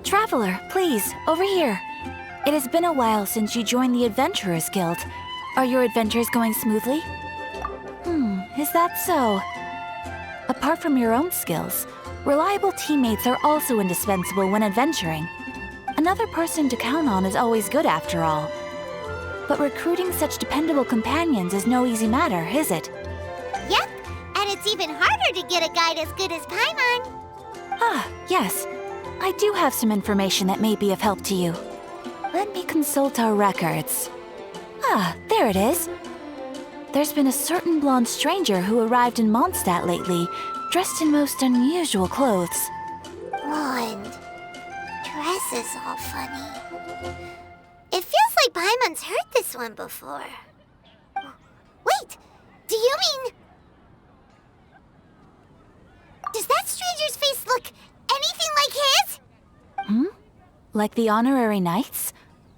Traveler, please, over here. It has been a while since you joined the Adventurers Guild. Are your adventures going smoothly? Is that so? Apart from your own skills, reliable teammates are also indispensable when adventuring. Another person to count on is always good after all. But recruiting such dependable companions is no easy matter, is it? Yep, and it's even harder to get a guide as good as Paimon. Ah, yes. I do have some information that may be of help to you. Let me consult our records. Ah, there it is. There's been a certain blonde stranger who arrived in Mondstadt lately, dressed in most unusual clothes. Blonde. Dress is all funny. It feels like Paimon's heard this one before. Wait, do you mean... Does that stranger's face look anything like his? Like the honorary knights?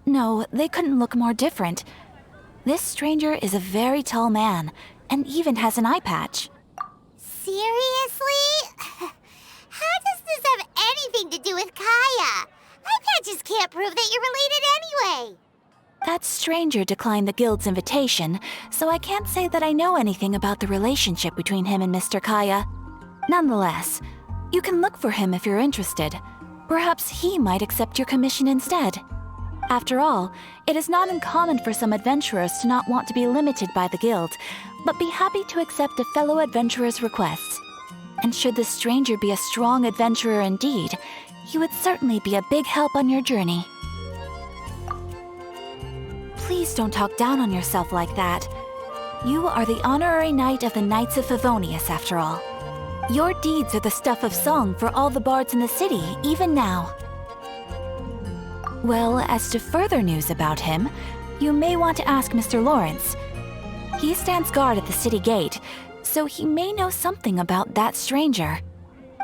No, they couldn't look more different. This stranger is a very tall man, and even has an eye patch. Seriously? How does this have anything to do with Kaya? Eye patches can't prove that you're related anyway. That stranger declined the guild's invitation, so I can't say that I know anything about the relationship between him and Mr. Kaya. Nonetheless, you can look for him if you're interested. Perhaps he might accept your commission instead. After all, it is not uncommon for some adventurers to not want to be limited by the guild, but be happy to accept a fellow adventurer's requests. And should the stranger be a strong adventurer indeed, he would certainly be a big help on your journey. Please don't talk down on yourself like that. You are the honorary knight of the Knights of Favonius, after all. Your deeds are the stuff of song for all the bards in the city, even now. Well, as to further news about him, you may want to ask Mr. Lawrence. He stands guard at the city gate, so he may know something about that stranger.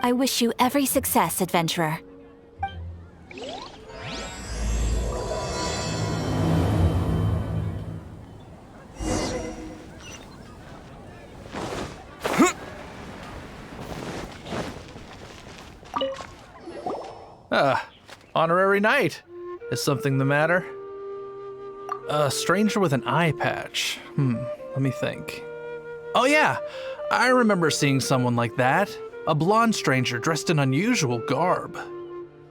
I wish you every success, adventurer. Honorary knight. Is something the matter? A stranger with an eye patch. Let me think. Oh yeah, I remember seeing someone like that. A blonde stranger dressed in unusual garb.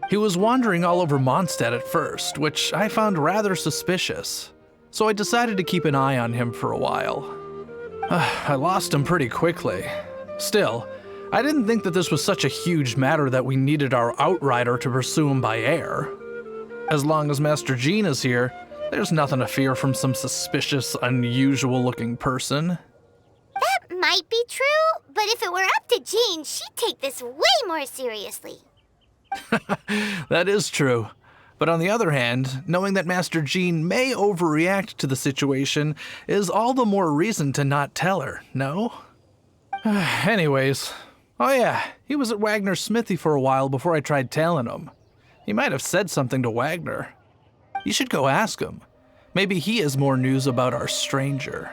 He was wandering all over Mondstadt at first, which I found rather suspicious. So I decided to keep an eye on him for a while. I lost him pretty quickly. Still, I didn't think that this was such a huge matter that we needed our outrider to pursue him by air. As long as Master Jean is here, there's nothing to fear from some suspicious, unusual-looking person. That might be true, but if it were up to Jean, she'd take this way more seriously. That is true. But on the other hand, knowing that Master Jean may overreact to the situation is all the more reason to not tell her, no? Anyways, oh yeah, he was at Wagner's smithy for a while before I tried tailing him. He might have said something to Wagner. You should go ask him. Maybe he has more news about our stranger.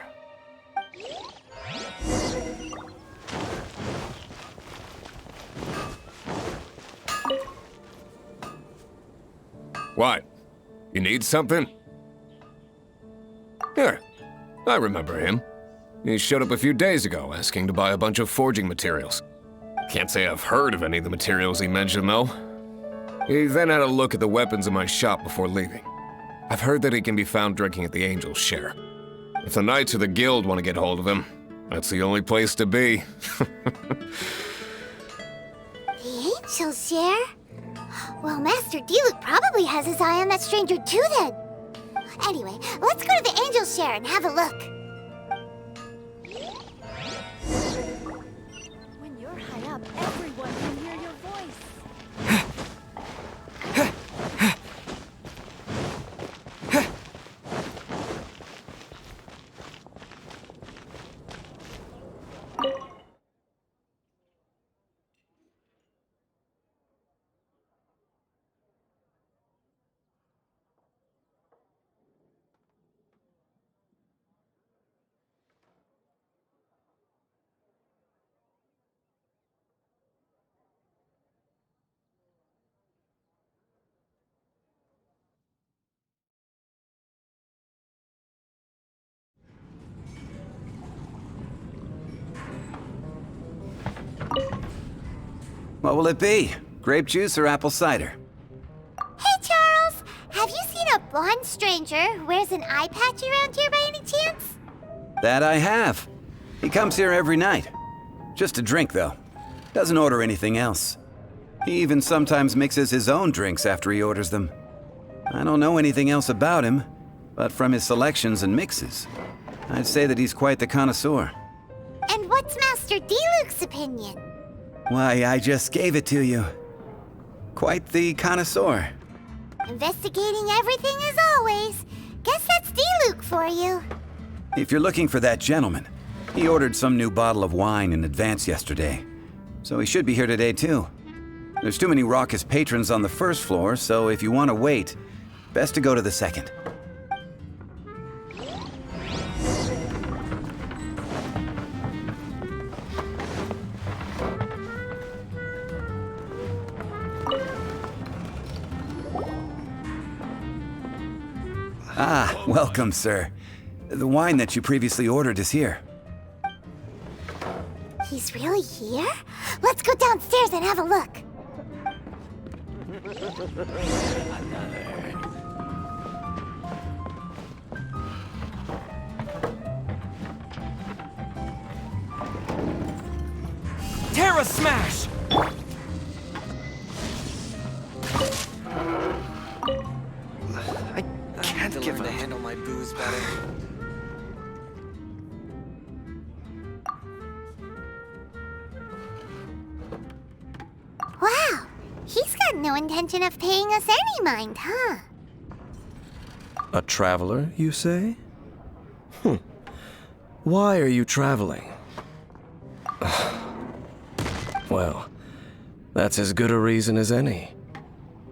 What? You need something? Here, I remember him. He showed up a few days ago asking to buy a bunch of forging materials. Can't say I've heard of any of the materials he mentioned, though. He then had a look at the weapons in my shop before leaving. I've heard that he can be found drinking at the Angel's Share. If the Knights of the Guild want to get hold of him, that's the only place to be. The Angel's Share? Well, Master Diluc probably has his eye on that stranger too then. Anyway, let's go to the Angel's Share and have a look. When you're high up, everyone can hear your voice. What will it be? Grape juice or apple cider? Hey, Charles! Have you seen a blonde stranger who wears an eye patch around here by any chance? That I have. He comes here every night. Just to drink, though. Doesn't order anything else. He even sometimes mixes his own drinks after he orders them. I don't know anything else about him, but from his selections and mixes, I'd say that he's quite the connoisseur. And what's Master D-Luke's opinion? Why, I just gave it to you. Quite the connoisseur. Investigating everything as always. Guess that's D-Luke for you. If you're looking for that gentleman, he ordered some new bottle of wine in advance yesterday, so he should be here today too. There's too many raucous patrons on the first floor, so if you want to wait, best to go to the second. Ah, welcome, sir. The wine that you previously ordered is here. He's really here? Let's go downstairs and have a look. Terra Smash! I can't give to handle my booze better. Wow, he's got no intention of paying us any mind, huh? A traveler, you say? Why are you traveling? Well, that's as good a reason as any.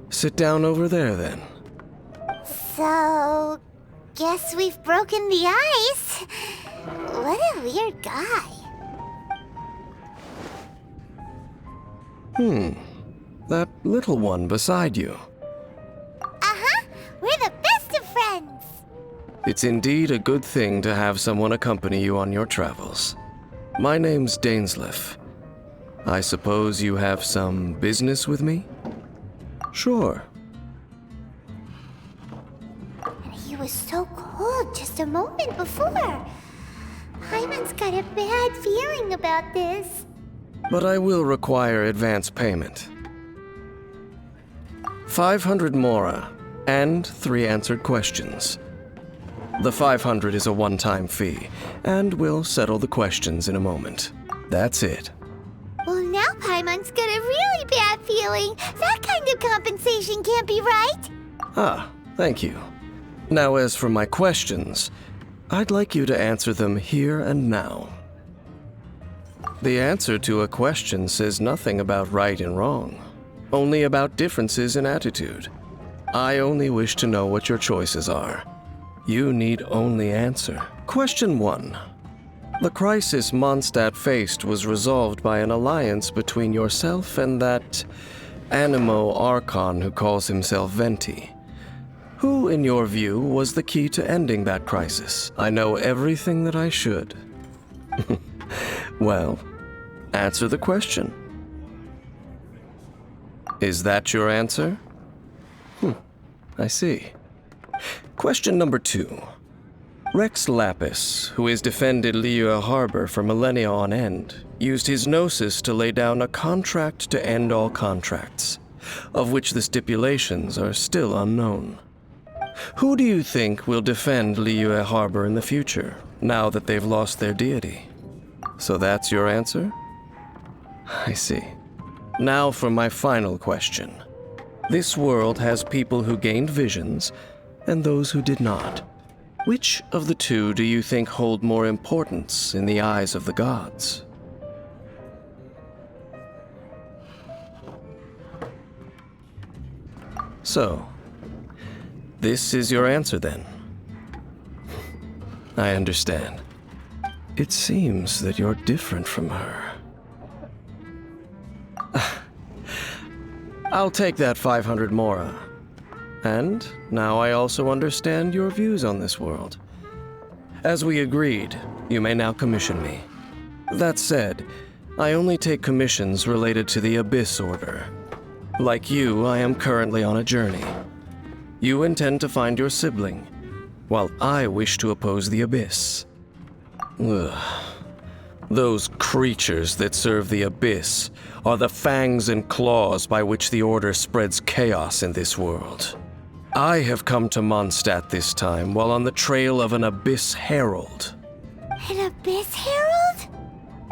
Sit down over there, then. So, guess we've broken the ice. What a weird guy. That little one beside you. Uh-huh, we're the best of friends. It's indeed a good thing to have someone accompany you on your travels. My name's dainsleif. I suppose you have some business with me? Sure. And he was so cold just a moment before. Paimon's got a bad feeling about this. But I will require advance payment. 500 mora, and 3 answered questions. The 500 is a one-time fee, and we'll settle the questions in a moment. That's it. Well, now Paimon's got a really bad feeling. That kind of compensation can't be right. Ah, thank you. Now as for my questions, I'd like you to answer them here and now. The answer to a question says nothing about right and wrong, only about differences in attitude. I only wish to know what your choices are. You need only answer. Question 1. The crisis Mondstadt faced was resolved by an alliance between yourself and that Animo Archon who calls himself Venti. Who, in your view, was the key to ending that crisis? I know everything that I should. Well, answer the question. Is that your answer? I see. Question number 2. Rex Lapis, who has defended Liyue Harbor for millennia on end, used his gnosis to lay down a contract to end all contracts, of which the stipulations are still unknown. Who do you think will defend Liyue Harbor in the future, now that they've lost their deity? So that's your answer? I see. Now for my final question. This world has people who gained visions, and those who did not. Which of the two do you think hold more importance in the eyes of the gods? So, this is your answer then? I understand. It seems that you're different from her. I'll take that 500 mora. And now I also understand your views on this world. As we agreed, you may now commission me. That said, I only take commissions related to the Abyss Order. Like you, I am currently on a journey. You intend to find your sibling, while I wish to oppose the Abyss. Ugh. Those creatures that serve the Abyss are the fangs and claws by which the Order spreads chaos in this world. I have come to Mondstadt this time while on the trail of an Abyss Herald. An Abyss Herald?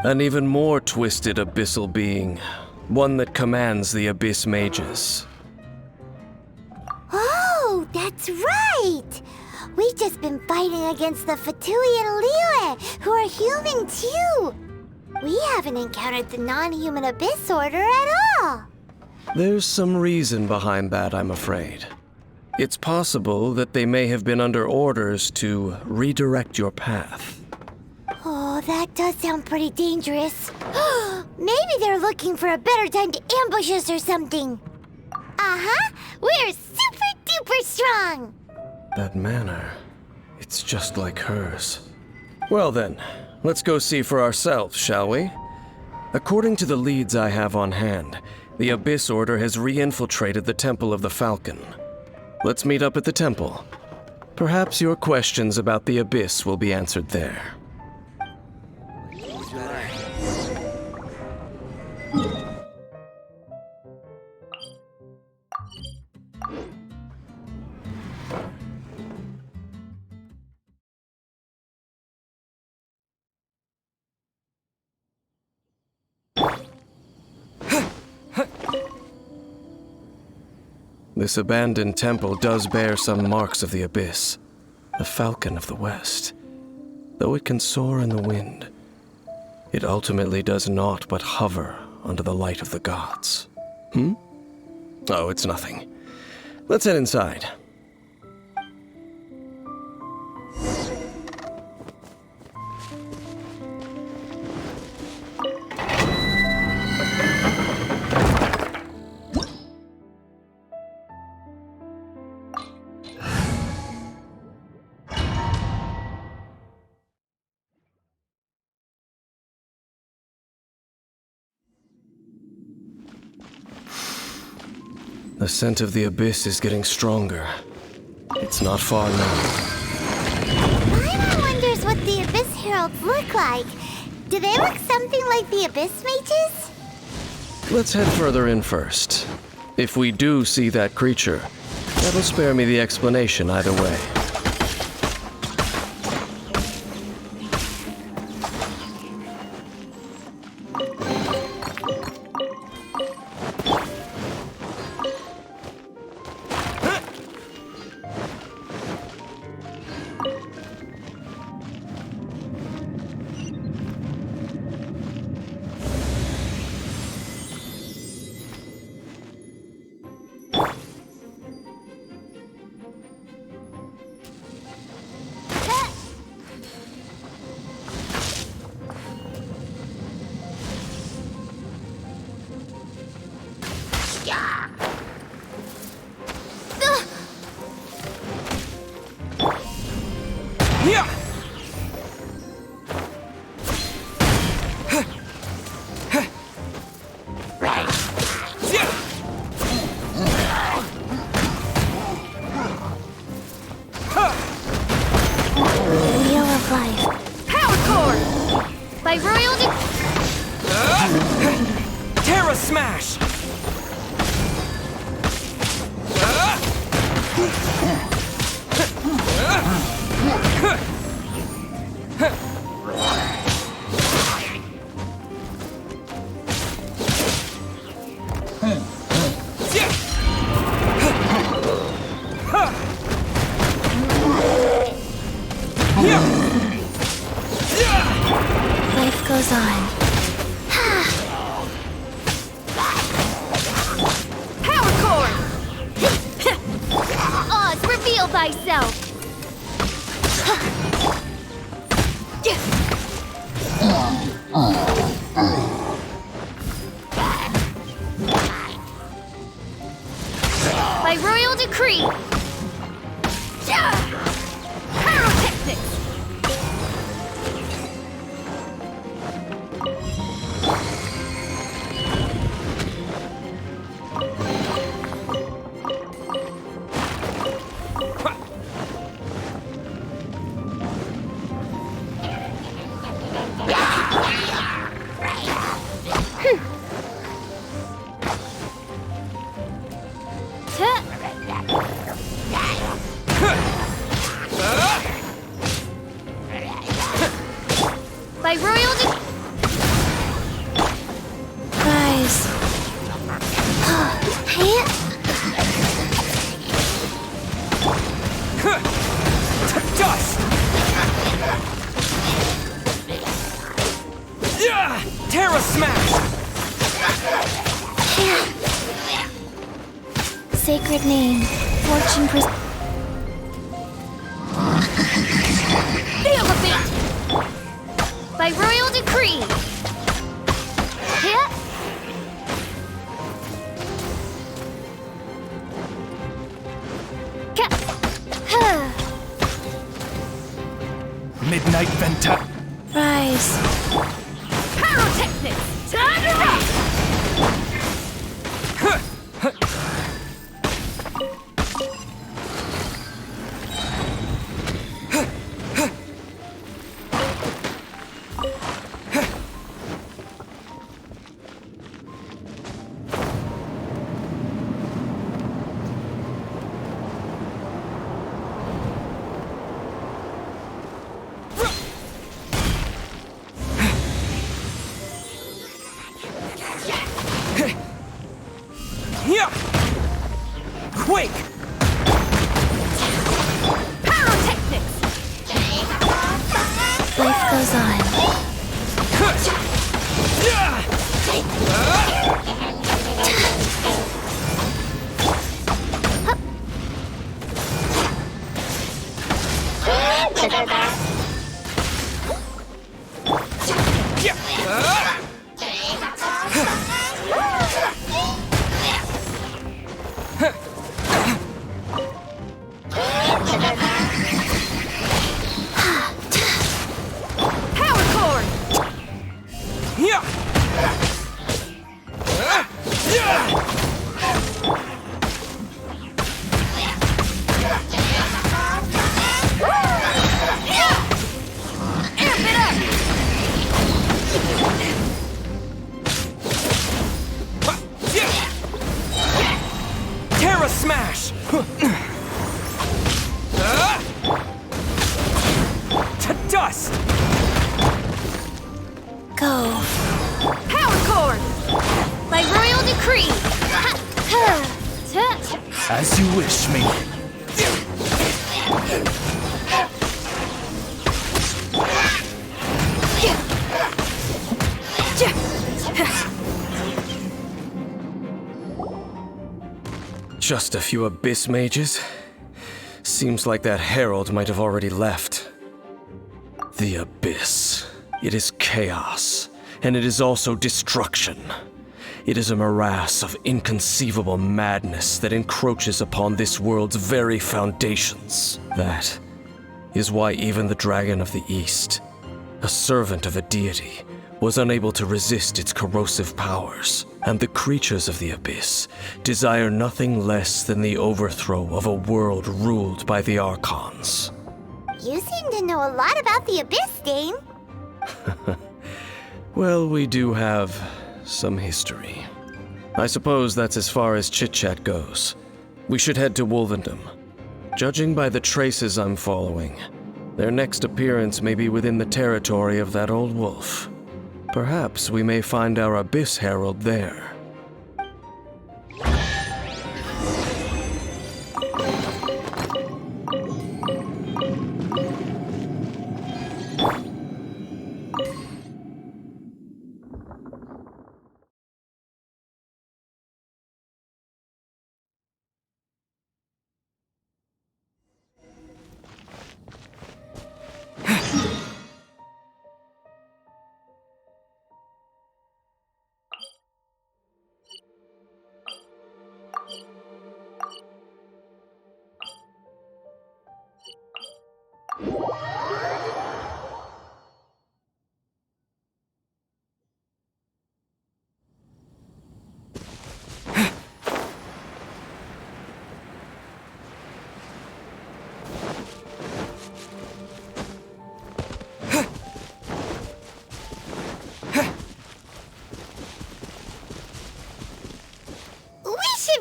An even more twisted abyssal being, one that commands the Abyss Mages. Oh, that's right! We've just been fighting against the Fatui and Liyue, who are human too! We haven't encountered the non-human Abyss Order at all! There's some reason behind that, I'm afraid. It's possible that they may have been under orders to redirect your path. Oh, that does sound pretty dangerous. Maybe they're looking for a better time to ambush us or something. Uh-huh, we're super duper strong! That manner, it's just like hers. Well then, let's go see for ourselves, shall we? According to the leads I have on hand, the Abyss Order has re-infiltrated the Temple of the Falcon. Let's meet up at the temple. Perhaps your questions about the Abyss will be answered there. This abandoned temple does bear some marks of the Abyss, the Falcon of the West. Though it can soar in the wind, it ultimately does naught but hover under the light of the gods. Oh, it's nothing. Let's head inside. The scent of the Abyss is getting stronger. It's not far now. Paimon wonders what the Abyss Heralds look like. Do they look something like the Abyss Mages? Let's head further in first. If we do see that creature, that'll spare me the explanation either way. Wheel of Life. Power Core! By Royal Terra Smash! Life goes on. Power Core! Oz, reveal thyself! By royal decree! Pyrotechnics! Dust! Yeah! Terra Smash! Sacred name, fortune Feel the beat! By royal decree! Hit! Midnight Venta. Rise. Pyrotechnics! Time to rock! Yeah! Quake! Pyrotechnics! Life goes on. Power cord! Yeah! Amp it up! Terra Smash! To dust! Go. Power cord! By royal decree! As you wish, me. Just a few abyss mages? Seems like that herald might have already left. The abyss. It is chaos, and it is also destruction. It is a morass of inconceivable madness that encroaches upon this world's very foundations. That is why even the Dragon of the East, a servant of a deity, was unable to resist its corrosive powers, and the creatures of the abyss desire nothing less than the overthrow of a world ruled by the Archons. You seem to know a lot about the Abyss, Dane. Well, we do have some history. I suppose that's as far as chit-chat goes. We should head to Wolvendom. Judging by the traces I'm following, their next appearance may be within the territory of that old wolf. Perhaps we may find our Abyss Herald there.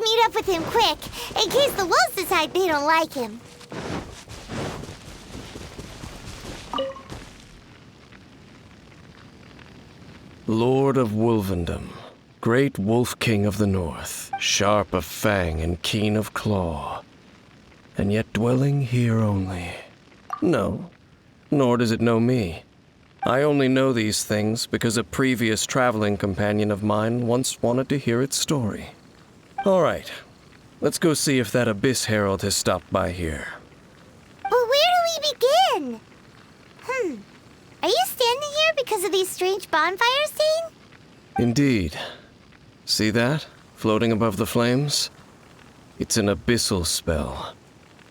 Meet up with him quick, in case the wolves decide they don't like him. Lord of Wolvendom, Great Wolf King of the North, sharp of fang and keen of claw, and yet dwelling here only. No, nor does it know me. I only know these things because a previous traveling companion of mine once wanted to hear its story. All right, let's go see if that Abyss Herald has stopped by here. But where do we begin? Are you standing here because of these strange bonfires, Dane? Indeed. See that, floating above the flames? It's an abyssal spell.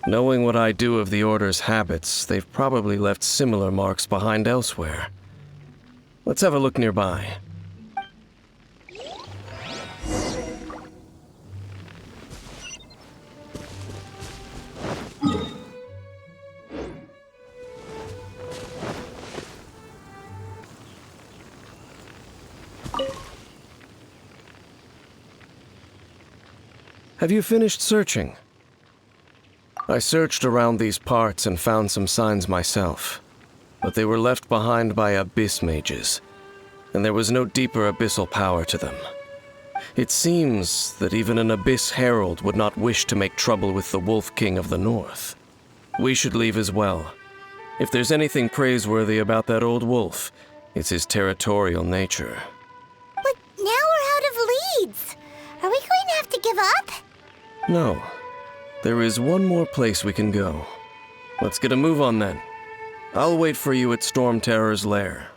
Knowing what I do of the Order's habits, they've probably left similar marks behind elsewhere. Let's have a look nearby. Have you finished searching? I searched around these parts and found some signs myself, but they were left behind by abyss mages, and there was no deeper abyssal power to them. It seems that even an Abyss Herald would not wish to make trouble with the Wolf King of the North. We should leave as well. If there's anything praiseworthy about that old wolf, it's his territorial nature. But now we're out of leads. Are we going to have to give up? No. There is one more place we can go. Let's get a move on then. I'll wait for you at Storm Terror's lair.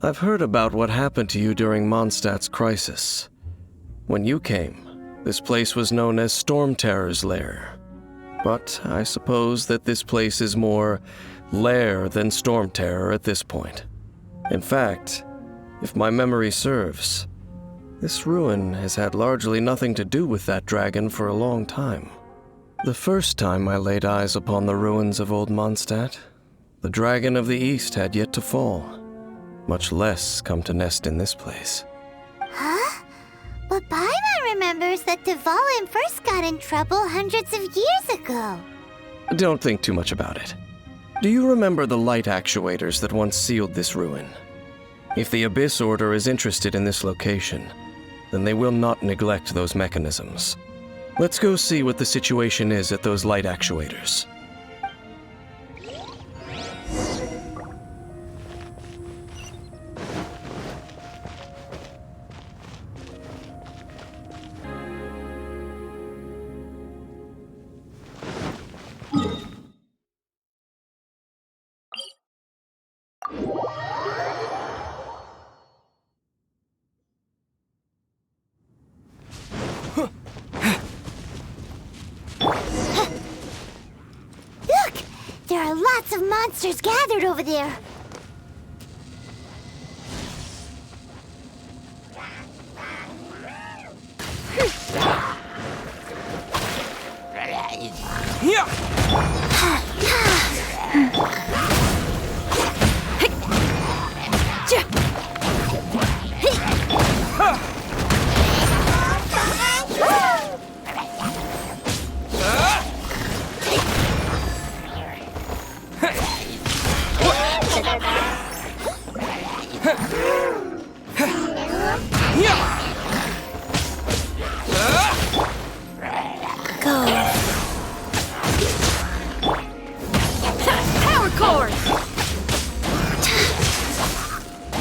I've heard about what happened to you during Mondstadt's crisis. When you came, this place was known as Storm Terror's lair. But I suppose that this place is more lair than Storm Terror at this point. In fact, if my memory serves, this ruin has had largely nothing to do with that dragon for a long time. The first time I laid eyes upon the ruins of old Mondstadt, the Dragon of the East had yet to fall, much less come to nest in this place. Huh? But Paimon remembers that Dvalin first got in trouble hundreds of years ago. Don't think too much about it. Do you remember the light actuators that once sealed this ruin? If the Abyss Order is interested in this location, then they will not neglect those mechanisms. Let's go see what the situation is at those light actuators. Look! There are lots of monsters gathered over there.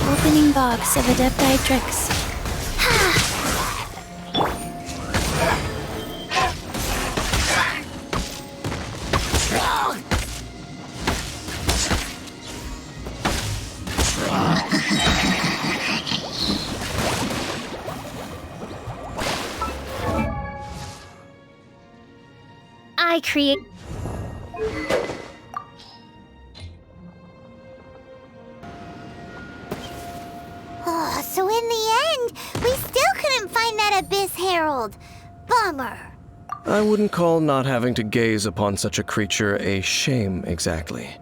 Opening box of Adepti tricks. I create. Oh, so in the end, we still couldn't find that Abyss Herald. Bummer. I wouldn't call not having to gaze upon such a creature a shame exactly.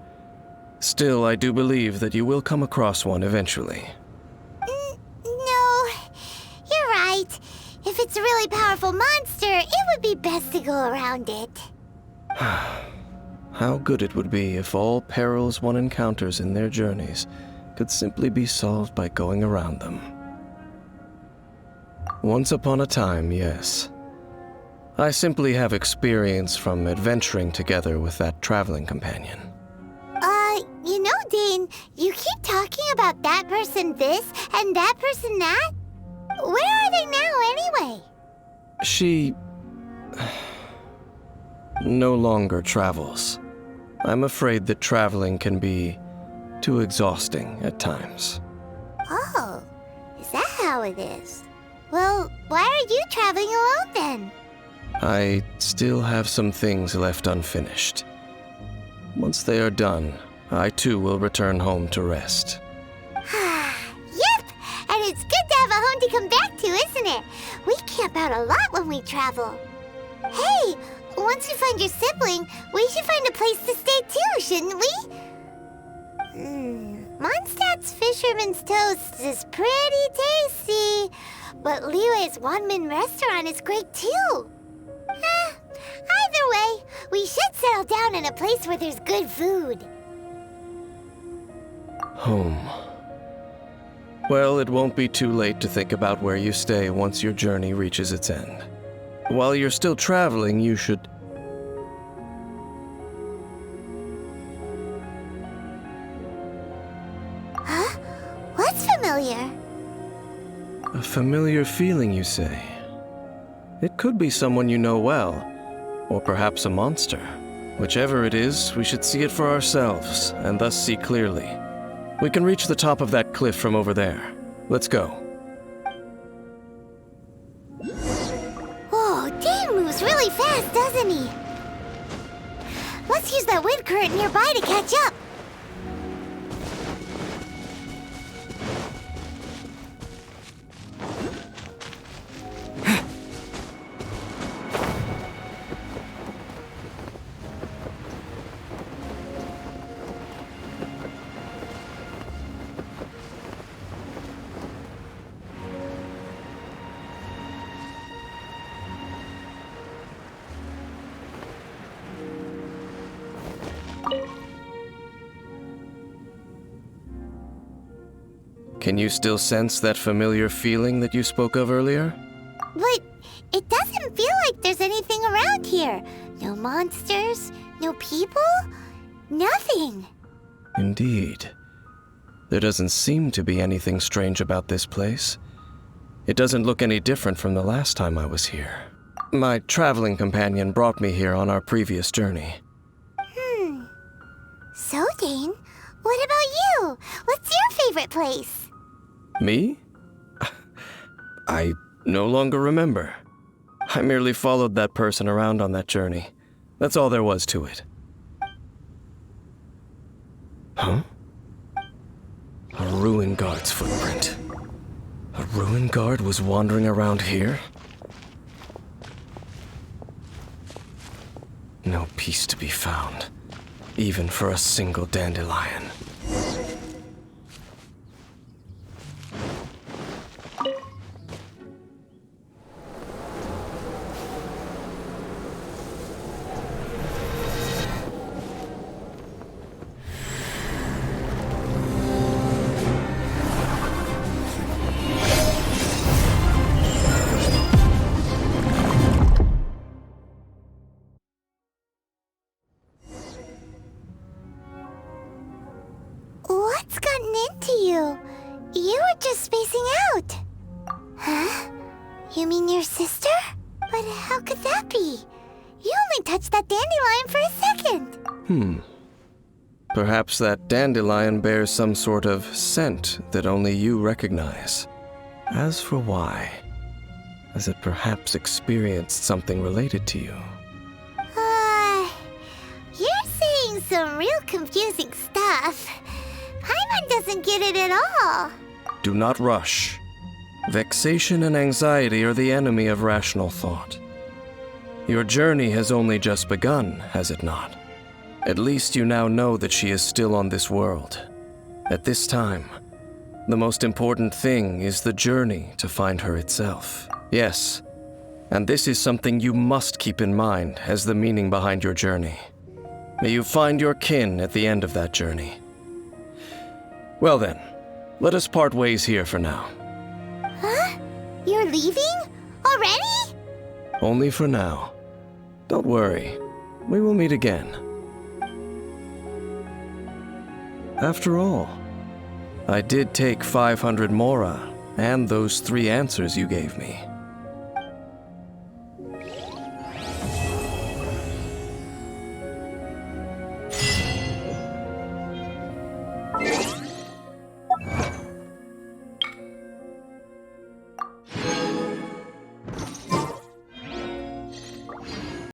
Still, I do believe that you will come across one eventually. No, you're right. If it's a really powerful monster, it would be best to go around it. How good it would be if all perils one encounters in their journeys could simply be solved by going around them. Once upon a time, yes. I simply have experience from adventuring together with that traveling companion. You know, Dane, you keep talking about that person this and that person that. Where are they now, anyway? She no longer travels. I'm afraid that traveling can be too exhausting at times. Oh, is that how it is? Well, why are you traveling alone then? I still have some things left unfinished. Once they are done, I too will return home to rest. Yep, and it's good to have a home to come back to, isn't it? We camp out a lot when we travel. Hey, once we find your sibling, we should find a place to stay too, shouldn't we? Mondstadt's Fisherman's Toast is pretty tasty, but Liyue's one-man restaurant is great too. Either way, we should settle down in a place where there's good food. Home. Well, it won't be too late to think about where you stay once your journey reaches its end. While you're still traveling, you should... Huh? What's familiar? A familiar feeling, you say? It could be someone you know well, or perhaps a monster. Whichever it is, we should see it for ourselves, and thus see clearly. We can reach the top of that cliff from over there. Let's go. Whoa, Dane moves really fast, doesn't he? Let's use that wind current nearby to catch up. Can you still sense that familiar feeling that you spoke of earlier? But it doesn't feel like there's anything around here. No monsters, no people, nothing. Indeed. There doesn't seem to be anything strange about this place. It doesn't look any different from the last time I was here. My traveling companion brought me here on our previous journey. So, Dane, what about you? What's your favorite place? Me? I no longer remember. I merely followed that person around on that journey. That's all there was to it. Huh? A ruin guard's footprint. A ruin guard was wandering around here? No peace to be found, even for a single dandelion. What's gotten into you? You were just spacing out. Huh? You mean your sister? But how could that be? You only touched that dandelion for a second. Perhaps that dandelion bears some sort of scent that only you recognize. As for why, has it perhaps experienced something related to you? You're saying some real confusing stuff. Paimon doesn't get it at all. Do not rush. Vexation and anxiety are the enemy of rational thought. Your journey has only just begun, has it not? At least you now know that she is still on this world. At this time, the most important thing is the journey to find her itself. Yes, and this is something you must keep in mind as the meaning behind your journey. May you find your kin at the end of that journey. Well then, let us part ways here for now. Huh? You're leaving? Already? Only for now. Don't worry, we will meet again. After all, I did take 500 mora and those 3 answers you gave me.